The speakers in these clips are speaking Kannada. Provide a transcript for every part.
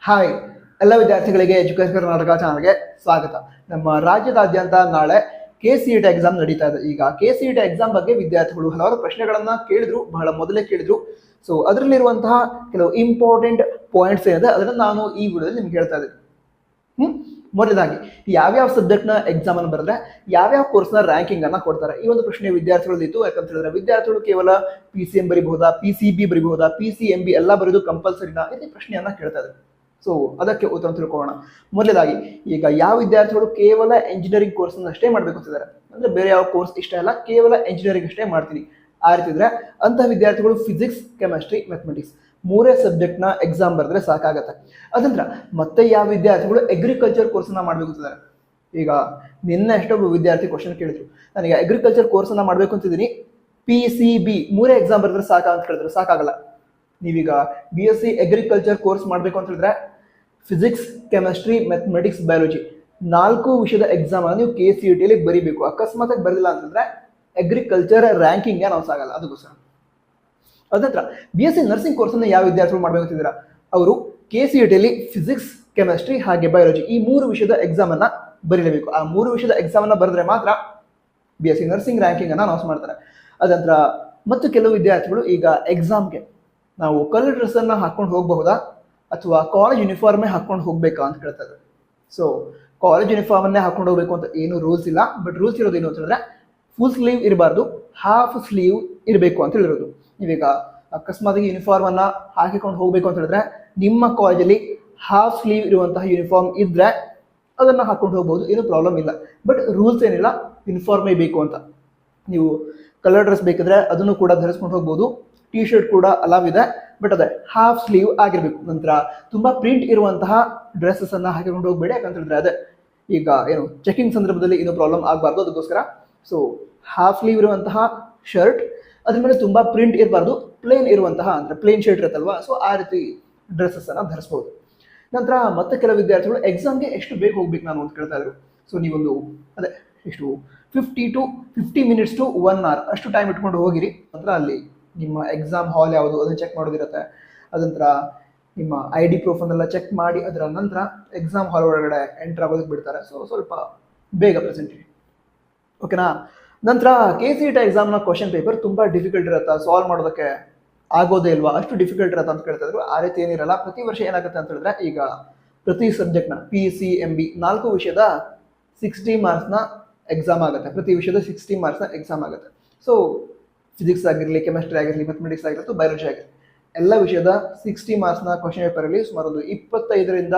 ಹಾಯ್ ಎಲ್ಲ ವಿದ್ಯಾರ್ಥಿಗಳಿಗೆ ಎಜುಕೇಶನ್ ಕರ್ನಾಟಕ ಚಾನಲ್ಗೆ ಸ್ವಾಗತ. ನಮ್ಮ ರಾಜ್ಯದಾದ್ಯಂತ ನಾಳೆ KCET ಎಕ್ಸಾಮ್ ನಡೀತಾ ಇದೆ. ಈಗ KCET ಎಕ್ಸಾಮ್ ಬಗ್ಗೆ ವಿದ್ಯಾರ್ಥಿಗಳು ಹಲವಾರು ಪ್ರಶ್ನೆಗಳನ್ನ ಕೇಳಿದ್ರು, ಬಹಳ ಮೊದಲೇ ಕೇಳಿದ್ರು. ಸೊ ಅದರಲ್ಲಿರುವಂತಹ ಕೆಲವು ಇಂಪಾರ್ಟೆಂಟ್ ಪಾಯಿಂಟ್ಸ್ ಏನಿದೆ ಅದನ್ನ ನಾನು ಈ ವಿಡಿಯೋದಲ್ಲಿ ನಿಮ್ಗೆ ಹೇಳ್ತಾ ಇದ್ದೀನಿ. ಮೊದಲಾಗಿ ಯಾವ್ಯಾವ ಸಬ್ಜೆಕ್ಟ್ನ ಎಕ್ಸಾಮ್ ಅನ್ನು ಬರೆದ್ರೆ ಯಾವ್ಯಾವ ಕೋರ್ಸ್ನ ರ್ಯಾಂಕಿಂಗ್ ಅನ್ನ ಕೊಡ್ತಾರೆ, ಈ ಒಂದು ಪ್ರಶ್ನೆ ವಿದ್ಯಾರ್ಥಿಗಳು ಇತ್ತು. ಯಾಕಂತ ಹೇಳಿದ್ರೆ ವಿದ್ಯಾರ್ಥಿಗಳು ಕೇವಲ PCM ಬರಿಬಹುದಾ, PCB ಬರಿಬಹುದಾ, PCMB ಎಲ್ಲ ಬರೆದು ಕಂಪಲ್ಸರಿನಾ, ಈ ಪ್ರಶ್ನೆಯನ್ನ ಕೇಳ್ತಾ ಇದ್ದಾರೆ. ಸೊ ಅದಕ್ಕೆ ಉತ್ತರ ತಿಳ್ಕೊಳ್ಳೋಣ. ಮೊದಲಾಗಿ ಈಗ ಯಾವ ವಿದ್ಯಾರ್ಥಿಗಳು ಕೇವಲ ಎಂಜಿನಿಯರಿಂಗ್ ಕೋರ್ಸ್ ಅಷ್ಟೇ ಮಾಡ್ಬೇಕು ಅಂತಿದ್ದಾರೆ, ಅಂದ್ರೆ ಬೇರೆ ಯಾವ ಕೋರ್ಸ್ ಇಷ್ಟ ಇಲ್ಲ, ಕೇವಲ ಎಂಜಿನಿಯರಿಂಗ್ ಅಷ್ಟೇ ಮಾಡ್ತೀನಿ ಆ ರೀತಿ ಇದ್ರೆ ಅಂತಹ ವಿದ್ಯಾರ್ಥಿಗಳು ಫಿಸಿಕ್ಸ್, ಕೆಮಿಸ್ಟ್ರಿ, ಮ್ಯಾಥಮೆಟಿಕ್ಸ್ ಮೂರೇ ಸಬ್ಜೆಕ್ಟ್ನ ಎಕ್ಸಾಮ್ ಬರೆದ್ರೆ ಸಾಕಾಗತ್ತೆ. ಅದಂತರ ಮತ್ತೆ ಯಾವ ವಿದ್ಯಾರ್ಥಿಗಳು ಅಗ್ರಿಕಲ್ಚರ್ ಕೋರ್ಸನ್ನ ಮಾಡ್ಬೇಕು ಅಂತಿದ್ದಾರೆ. ಈಗ ನಿನ್ನೆ ಎಷ್ಟೊಬ್ಬ ವಿದ್ಯಾರ್ಥಿ ಕ್ವಶನ್ ಕೇಳಿದ್ರು, ನನಗೆ ಅಗ್ರಿಕಲ್ಚರ್ ಕೋರ್ಸನ್ನ ಮಾಡ್ಬೇಕು ಅಂತಿದ್ದೀನಿ, PCB ಮೂರೇ ಎಕ್ಸಾಮ್ ಬರೆದ್ರೆ ಸಾಕಾ ಅಂತ ಕೇಳಿದ್ರೆ ಸಾಕಾಗಲ್ಲ. ನೀವೀಗ BSc ಅಗ್ರಿಕಲ್ಚರ್ ಕೋರ್ಸ್ ಮಾಡಬೇಕು ಅಂತ ಹೇಳಿದ್ರೆ ಫಿಸಿಕ್ಸ್, ಕೆಮಿಸ್ಟ್ರಿ, ಮ್ಯಾಥಮೆಟಿಕ್ಸ್, ಬಯಾಲಜಿ 4 ವಿಷಯದ ಎಕ್ಸಾಮ್ ಅನ್ನು ನೀವು KCET ಅಲ್ಲಿ ಬರೀಬೇಕು. ಅಕಸ್ಮಾತ್ ಬರಲಿಲ್ಲ ಅಂತಂದ್ರೆ ಅಗ್ರಿಕಲ್ಚರ್ ರ್ಯಾಂಕಿಂಗ್ ಅನೌನ್ಸ್ ಆಗಲ್ಲ. ಅದಕ್ಕೋಸ್ಕರ ಅದಂತರ BSc ನರ್ಸಿಂಗ್ ಕೋರ್ಸ್ ಅನ್ನು ಯಾವ ವಿದ್ಯಾರ್ಥಿಗಳು ಮಾಡ್ಬೇಕು ಅಂತಿದ್ದೀರಾ, ಅವರು KCET ಅಲ್ಲಿ ಫಿಸಿಕ್ಸ್, ಕೆಮಿಸ್ಟ್ರಿ ಹಾಗೆ ಬಯಾಲಜಿ ಈ 3 ವಿಷಯದ ಎಕ್ಸಾಮ್ ಅನ್ನ ಬರೀಲೇಬೇಕು. ಆ 3 ವಿಷಯದ ಎಕ್ಸಾಮ್ ಅನ್ನ ಬರೆದ್ರೆ ಮಾತ್ರ BSc ನರ್ಸಿಂಗ್ ರ್ಯಾಂಕಿಂಗ್ ಅನ್ನ ಅನೌನ್ಸ್ ಮಾಡ್ತಾರೆ. ಅದಂತರ ಮತ್ತು ಕೆಲವು ವಿದ್ಯಾರ್ಥಿಗಳು ಈಗ ಎಕ್ಸಾಮ್ಗೆ ನಾವು ಕಲರ್ ಡ್ರೆಸ್ ಅನ್ನ ಹಾಕೊಂಡು ಹೋಗಬಹುದಾ ಅಥವಾ ಕಾಲೇಜ್ ಯೂನಿಫಾರ್ಮೇ ಹಾಕೊಂಡು ಹೋಗ್ಬೇಕಾ ಅಂತ ಕೇಳ್ತಾರೆ. ಸೊ ಕಾಲೇಜ್ ಯೂನಿಫಾರ್ಮ್ ಅನ್ನೇ ಹಾಕೊಂಡು ಹೋಗ್ಬೇಕು ಅಂತ ಏನು ರೂಲ್ಸ್ ಇಲ್ಲ. ಬಟ್ ರೂಲ್ಸ್ ಇರೋದು ಏನು ಅಂತ ಹೇಳಿದ್ರೆ ಫುಲ್ ಸ್ಲೀವ್ ಇರಬಾರ್ದು, ಹಾಫ್ ಸ್ಲೀವ್ ಇರಬೇಕು ಅಂತ ಹೇಳಿರೋದು. ನೀವೀಗ ಅಕಸ್ಮಾತ್ ಯೂನಿಫಾರ್ಮ್ ಅನ್ನ ಹಾಕಿಕೊಂಡು ಹೋಗ್ಬೇಕು ಅಂತ ಹೇಳಿದ್ರೆ ನಿಮ್ಮ ಕಾಲೇಜಲ್ಲಿ ಹಾಫ್ ಸ್ಲೀವ್ ಇರುವಂತಹ ಯೂನಿಫಾರ್ಮ್ ಇದ್ರೆ ಅದನ್ನ ಹಾಕೊಂಡು ಹೋಗ್ಬೋದು, ಏನು ಪ್ರಾಬ್ಲಮ್ ಇಲ್ಲ. ಬಟ್ ರೂಲ್ಸ್ ಏನಿಲ್ಲ, ಯೂನಿಫಾರ್ಮೇ ಬೇಕು ಅಂತ. ನೀವು ಕಲರ್ ಡ್ರೆಸ್ ಬೇಕಿದ್ರೆ ಅದನ್ನು ಕೂಡ ಧರಿಸ್ಕೊಂಡು ಹೋಗ್ಬೋದು, ಟಿ ಶರ್ಟ್ ಕೂಡ ಅಲಾವ್ ಇದೆ, ಬಟ್ ಅದೇ ಹಾಫ್ ಸ್ಲೀವ್ ಆಗಿರ್ಬೇಕು. ನಂತರ ತುಂಬಾ ಪ್ರಿಂಟ್ ಇರುವಂತಹ ಡ್ರೆಸ್ಸಸ್ ಅನ್ನ ಹಾಕಿಕೊಂಡು ಹೋಗ್ಬೇಡಿ, ಯಾಕಂತ ಹೇಳಿದ್ರೆ ಅದೇ ಈಗ ಏನು ಚೆಕಿಂಗ್ ಸಂದರ್ಭದಲ್ಲಿ ಏನು ಪ್ರಾಬ್ಲಮ್ ಆಗಬಾರ್ದು, ಅದಕ್ಕೋಸ್ಕರ ಸೊ ಹಾಫ್ ಸ್ಲೀವ್ ಇರುವಂತಹ ಶರ್ಟ್, ಅದ್ರ ಮೇಲೆ ತುಂಬಾ ಪ್ರಿಂಟ್ ಇರಬಾರ್ದು, ಪ್ಲೇನ್ ಇರುವಂತಹ ಅಂದ್ರೆ ಪ್ಲೇನ್ ಶರ್ಟ್ ಇರುತ್ತಲ್ವಾ, ಸೊ ಆ ರೀತಿ ಡ್ರೆಸ್ಸಸ್ ಅನ್ನ ಧರಿಸಬಹುದು. ನಂತರ ಮತ್ತೆ ಕೆಲವು ವಿದ್ಯಾರ್ಥಿಗಳು ಎಕ್ಸಾಮ್ಗೆ ಎಷ್ಟು ಬೇಗ ಹೋಗ್ಬೇಕು ನಾನು ಅಂತ ಕೇಳ್ತಾ ಇದ್ರು. ಸೊ ನೀವೊಂದು ಅದೇ ಎಷ್ಟು 50 ಮಿನಿಟ್ಸ್ ಟು 1 hour ಅಷ್ಟು ಟೈಮ್ ಇಟ್ಕೊಂಡು ಹೋಗಿರಿ. ನಂತರ ಅಲ್ಲಿ ನಿಮ್ಮ ಎಕ್ಸಾಮ್ ಹಾಲ್ ಯಾವುದು ಅದನ್ನು ಚೆಕ್ ಮಾಡೋದಿರುತ್ತೆ. ಅದಂತರ ನಿಮ್ಮ ID ಪ್ರೂಫ್ ಅನ್ನೆಲ್ಲ ಚೆಕ್ ಮಾಡಿ ಅದರ ನಂತರ ಎಕ್ಸಾಮ್ ಹಾಲ್ ಒಳಗಡೆ ಎಂಟರ್ ಆಗೋದಕ್ಕೆ ಬಿಡ್ತಾರೆ. ಸೊ ಸ್ವಲ್ಪ ಬೇಗ ಪ್ರೆಸೆಂಟ್ ಇರಿ, ಓಕೆನಾ. ನಂತರ KCET ಎಕ್ಸಾಮ್ನ ಕ್ವಶನ್ ಪೇಪರ್ ತುಂಬ ಡಿಫಿಕಲ್ಟ್ ಇರುತ್ತೆ, ಸಾಲ್ವ್ ಮಾಡೋದಕ್ಕೆ ಆಗೋದೇ ಇಲ್ವಾ, ಅಷ್ಟು ಡಿಫಿಕಲ್ಟ್ ಇರುತ್ತೆ ಅಂತ ಕೇಳ್ತಾ ಇದ್ರು. ಆ ರೀತಿ ಏನಿರಲ್ಲ. ಪ್ರತಿ ವರ್ಷ ಏನಾಗುತ್ತೆ ಅಂತ ಹೇಳಿದ್ರೆ ಈಗ ಪ್ರತಿ ಸಬ್ಜೆಕ್ಟ್ನ PCMB 4 ವಿಷಯದ 60 ಮಾರ್ಕ್ಸ್ನ ಎಕ್ಸಾಮ್ ಆಗುತ್ತೆ. ಪ್ರತಿ ವಿಷಯದ 60 ಮಾರ್ಕ್ಸ್ನ ಎಕ್ಸಾಮ್ ಆಗುತ್ತೆ. ಸೊ ಫಿಸಿಕ್ಸ್ ಆಗಿರಲಿ, ಕೆಮಿಸ್ಟ್ರಿ ಆಗಿರಲಿ, ಮ್ಯಾಥಮೆಟಿಕ್ಸ್ ಆಗಿರಲಿ, ಬಯಾಲಜಿ ಆಗಿರಲಿ ಎಲ್ಲ ವಿಷಯದ 60 ಮಾರ್ಕ್ಸ್ನ ಕ್ವಶನ್ ಪೇಪರಲ್ಲಿ ಸುಮಾರು ಒಂದು 25ರಿಂದ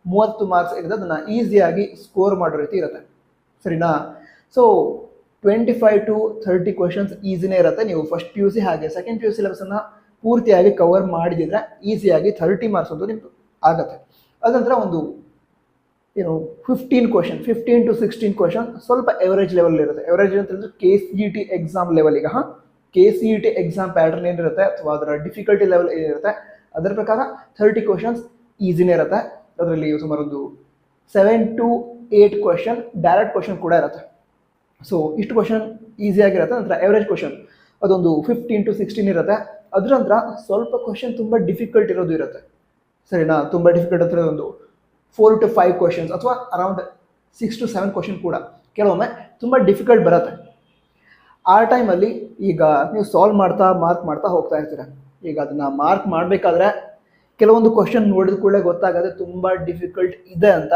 30 ಮಾರ್ಕ್ಸ್ ಏನಿದೆ ಅದನ್ನು ಈಸಿಯಾಗಿ ಸ್ಕೋರ್ ಮಾಡೋ ರೀತಿ ಇರುತ್ತೆ, ಸರಿನಾ. ಸೊ 25 to 30 ಕ್ವಶನ್ಸ್ ಈಸಿನೇ ಇರುತ್ತೆ. ನೀವು ಫಸ್ಟ್ PUC ಹಾಗೆ ಸೆಕೆಂಡ್ PUC ಸಿಲೆಬಸನ್ನು ಪೂರ್ತಿಯಾಗಿ ಕವರ್ ಮಾಡಿದ್ರೆ ಈಸಿಯಾಗಿ 30 ಮಾರ್ಕ್ಸ್ ಅಂತೂ ನಿಮ್ದು ಆಗುತ್ತೆ. ಅದಂತರ ಒಂದು ಏನು 15 to 16 ಕ್ವಶನ್ ಸ್ವಲ್ಪ ಎವರೇಜ್ ಲೆವೆಲ್ ಇರುತ್ತೆ. ಎವರೇಜ್ ಅಂತಂದ್ರೆ KCET ಎಕ್ಸಾಮ್ ಲೆವೆಲ್. ಈಗ KCET ಎಕ್ಸಾಮ್ ಪ್ಯಾಟರ್ನ್ ಏನಿರುತ್ತೆ ಅಥವಾ ಅದರ ಡಿಫಿಕಲ್ಟಿ ಲೆವೆಲ್ ಏನಿರುತ್ತೆ ಅದರ ಪ್ರಕಾರ 30 ಕ್ವಶನ್ಸ್ ಈಸಿನೇ ಇರುತ್ತೆ. ಅದರಲ್ಲಿ ಸುಮಾರು ಒಂದು 7 to 8 ಕ್ವಶನ್ ಡೈರೆಕ್ಟ್ ಕ್ವಶನ್ ಕೂಡ ಇರುತ್ತೆ. ಸೊ ಇಷ್ಟು ಕ್ವಶನ್ ಈಸಿಯಾಗಿರುತ್ತೆ. ನಂತರ ಎವರೇಜ್ ಕ್ವಶನ್ ಅದೊಂದು 15 to 16 ಇರುತ್ತೆ. ಅದರ ನಂತರ ಸ್ವಲ್ಪ ಕ್ವಶನ್ ತುಂಬ ಡಿಫಿಕಲ್ಟ್ ಇರೋದು ಇರುತ್ತೆ, ಸರಿನಾ. ತುಂಬ ಡಿಫಿಕಲ್ಟ್ ಅಂತ ಒಂದು 4 to 5 ಕ್ವಶನ್ಸ್ ಅಥವಾ ಅರೌಂಡ್ 6 to 7 ಕ್ವಶನ್ ಕೂಡ ಕೆಲವೊಮ್ಮೆ ತುಂಬ ಡಿಫಿಕಲ್ಟ್ ಬರುತ್ತೆ. ಆ ಟೈಮಲ್ಲಿ ಈಗ ನೀವು ಸಾಲ್ವ್ ಮಾಡ್ತಾ ಮಾರ್ಕ್ ಮಾಡ್ತಾ ಹೋಗ್ತಾ ಇರ್ತೀರ. ಈಗ ಅದನ್ನು ಮಾರ್ಕ್ ಮಾಡಬೇಕಾದ್ರೆ ಕೆಲವೊಂದು ಕ್ವಶನ್ ನೋಡಿದ ಕೂಡಲೇ ಗೊತ್ತಾಗದೆ ತುಂಬ ಡಿಫಿಕಲ್ಟ್ ಇದೆ ಅಂತ.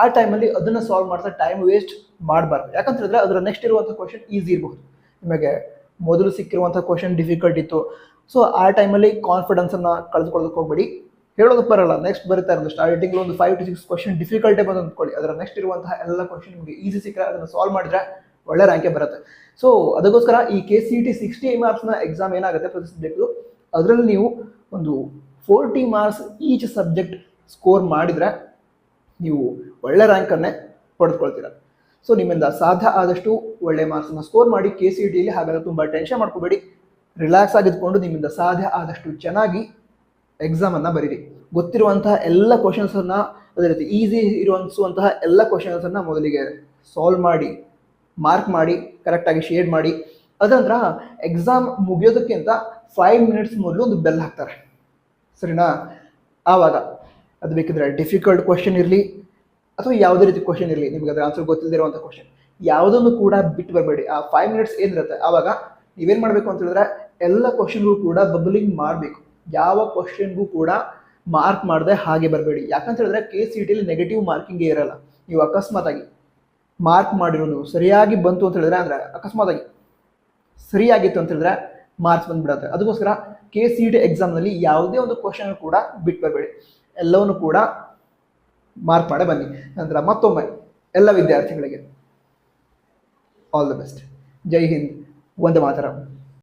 ಆ ಟೈಮಲ್ಲಿ ಅದನ್ನು ಸಾಲ್ವ್ ಮಾಡ್ತಾ ಟೈಮ್ ವೇಸ್ಟ್ ಮಾಡಬಾರ್ದು. ಯಾಕಂತ ಹೇಳಿದ್ರೆ ಅದರ ನೆಕ್ಸ್ಟ್ ಇರುವಂಥ ಕ್ವಶನ್ ಈಸಿ ಇರಬಹುದು. ನಿಮಗೆ ಮೊದಲು ಸಿಕ್ಕಿರುವಂಥ ಕ್ವಶನ್ ಡಿಫಿಕಲ್ಟ್ ಇತ್ತು, ಸೊ ಆ ಟೈಮಲ್ಲಿ ಕಾನ್ಫಿಡೆನ್ಸನ್ನು ಕಳೆದುಕೊಳ್ಳೋದಕ್ಕೆ ಹೋಗ್ಬೇಡಿ. ಹೇಳೋದಕ್ಕೆ ಬರಲ್ಲ, ನೆಕ್ಸ್ಟ್ ಬರೀತಾ ಇರೋದು ಸ್ಟಾರ್ಟಿಂಗ್ ಒಂದು 5 to 6 ಕ್ವಶನ್ ಡಿಫಿಕಲ್ಟೇ ಬಂದು ಅಂದ್ಕೊಳ್ಳಿ, ಅದರ ನೆಕ್ಸ್ಟ್ ಇರುವಂತಹ ಎಲ್ಲ ಕ್ವಶನ್ ನಿಮಗೆ ಈಸಿ ಸಿಕ್ಕರೆ ಅದನ್ನು ಸಾಲ್ವ್ ಮಾಡಿದ್ರೆ ಒಳ್ಳೆ ರ್ಯಾಂಕೇ ಬರುತ್ತೆ. ಸೊ ಅದಕ್ಕೋಸ್ಕರ ಈ KCET 60 ಮಾರ್ಕ್ಸ್ನ ಎಕ್ಸಾಮ್ ಏನಾಗುತ್ತೆ ಪ್ರತಿ ಸಬ್ಜೆಕ್ಟು, ಅದರಲ್ಲಿ ನೀವು ಒಂದು 40 ಮಾರ್ಕ್ಸ್ ಈಚ್ ಸಬ್ಜೆಕ್ಟ್ ಸ್ಕೋರ್ ಮಾಡಿದರೆ ನೀವು ಒಳ್ಳೆ ರ್ಯಾಂಕನ್ನೇ ಪಡೆದುಕೊಳ್ತೀರ. ಸೊ ನಿಮ್ಮಿಂದ ಸಾಧ್ಯ ಆದಷ್ಟು ಒಳ್ಳೆ ಮಾರ್ಕ್ಸನ್ನು ಸ್ಕೋರ್ ಮಾಡಿ KCETಲಿ. ಹಾಗಾದರೆ ತುಂಬ ಟೆನ್ಷನ್ ಮಾಡ್ಕೋಬೇಡಿ, ರಿಲ್ಯಾಕ್ಸ್ ಆಗಿದ್ಕೊಂಡು ನಿಮ್ಮಿಂದ ಸಾಧ್ಯ ಆದಷ್ಟು ಚೆನ್ನಾಗಿ ಎಕ್ಸಾಮನ್ನು ಬರೀರಿ. ಗೊತ್ತಿರುವಂತಹ ಎಲ್ಲ ಕ್ವಶನ್ಸನ್ನು, ಅದೇ ರೀತಿ ಈಸಿ ಇರುವಂತಹ ಎಲ್ಲ ಕ್ವಶನ್ಸನ್ನು ಮೊದಲಿಗೆ ಸಾಲ್ವ್ ಮಾಡಿ ಮಾರ್ಕ್ ಮಾಡಿ ಕರೆಕ್ಟಾಗಿ ಶೇಡ್ ಮಾಡಿ. ಅದಂತರ ಎಕ್ಸಾಮ್ ಮುಗಿಯೋದಕ್ಕಿಂತ 5 ಮಿನಿಟ್ಸ್ ಮೊದಲು ಒಂದು ಬೆಲ್ ಹಾಕ್ತಾರೆ, ಸರಿನಾ. ಆವಾಗ ಅದು ಬೇಕಿದ್ರೆ ಡಿಫಿಕಲ್ಟ್ ಕ್ವಶನ್ ಇರಲಿ ಅಥವಾ ಯಾವುದೇ ರೀತಿ ಕ್ವಶನ್ ಇರಲಿ, ನಿಮ್ಗೆ ಅದರ ಆನ್ಸರ್ ಗೊತ್ತಿಲ್ಲದಿರುವಂಥ ಕ್ವಶನ್ ಯಾವುದನ್ನು ಕೂಡ ಬಿಟ್ಟು ಬರಬೇಡಿ. ಆ 5 ಮಿನಿಟ್ಸ್ ಏನಿರುತ್ತೆ ಆವಾಗ ನೀವೇನು ಮಾಡಬೇಕು ಅಂತ ಹೇಳಿದ್ರೆ ಎಲ್ಲ ಕ್ವಶನ್ಗೂ ಕೂಡ ಬಬ್ಲಿಂಗ್ ಮಾಡಬೇಕು. ಯಾವ ಕ್ವಶನ್ಗೂ ಕೂಡ ಮಾರ್ಕ್ ಮಾಡದೆ ಹಾಗೆ ಬರಬೇಡಿ. ಯಾಕಂತ ಹೇಳಿದ್ರೆ KCET ನೆಗೆಟಿವ್ ಮಾರ್ಕಿಂಗೇ ಇರಲ್ಲ. ನೀವು ಅಕಸ್ಮಾತಾಗಿ ಮಾರ್ಕ್ ಮಾಡಿರೋ ನೀವು ಸರಿಯಾಗಿ ಬಂತು ಅಂತ ಹೇಳಿದ್ರೆ, ಅಂದರೆ ಅಕಸ್ಮಾತಾಗಿ ಸರಿಯಾಗಿತ್ತು ಅಂತ ಹೇಳಿದ್ರೆ ಮಾರ್ಕ್ಸ್ ಬಂದ್ಬಿಡುತ್ತೆ. ಅದಕ್ಕೋಸ್ಕರ KCET ಎಕ್ಸಾಮ್ನಲ್ಲಿ ಯಾವುದೇ ಒಂದು ಕ್ವಶನ್ ಕೂಡ ಬಿಟ್ಟು ಬರಬೇಡಿ, ಎಲ್ಲವನ್ನು ಕೂಡ ಮಾರ್ಕ್ ಮಾಡೇ ಬನ್ನಿ. ನಂತರ ಮತ್ತೊಮ್ಮೆ ಎಲ್ಲ ವಿದ್ಯಾರ್ಥಿಗಳಿಗೆ all the best. Jai Hind, Vande Mataram.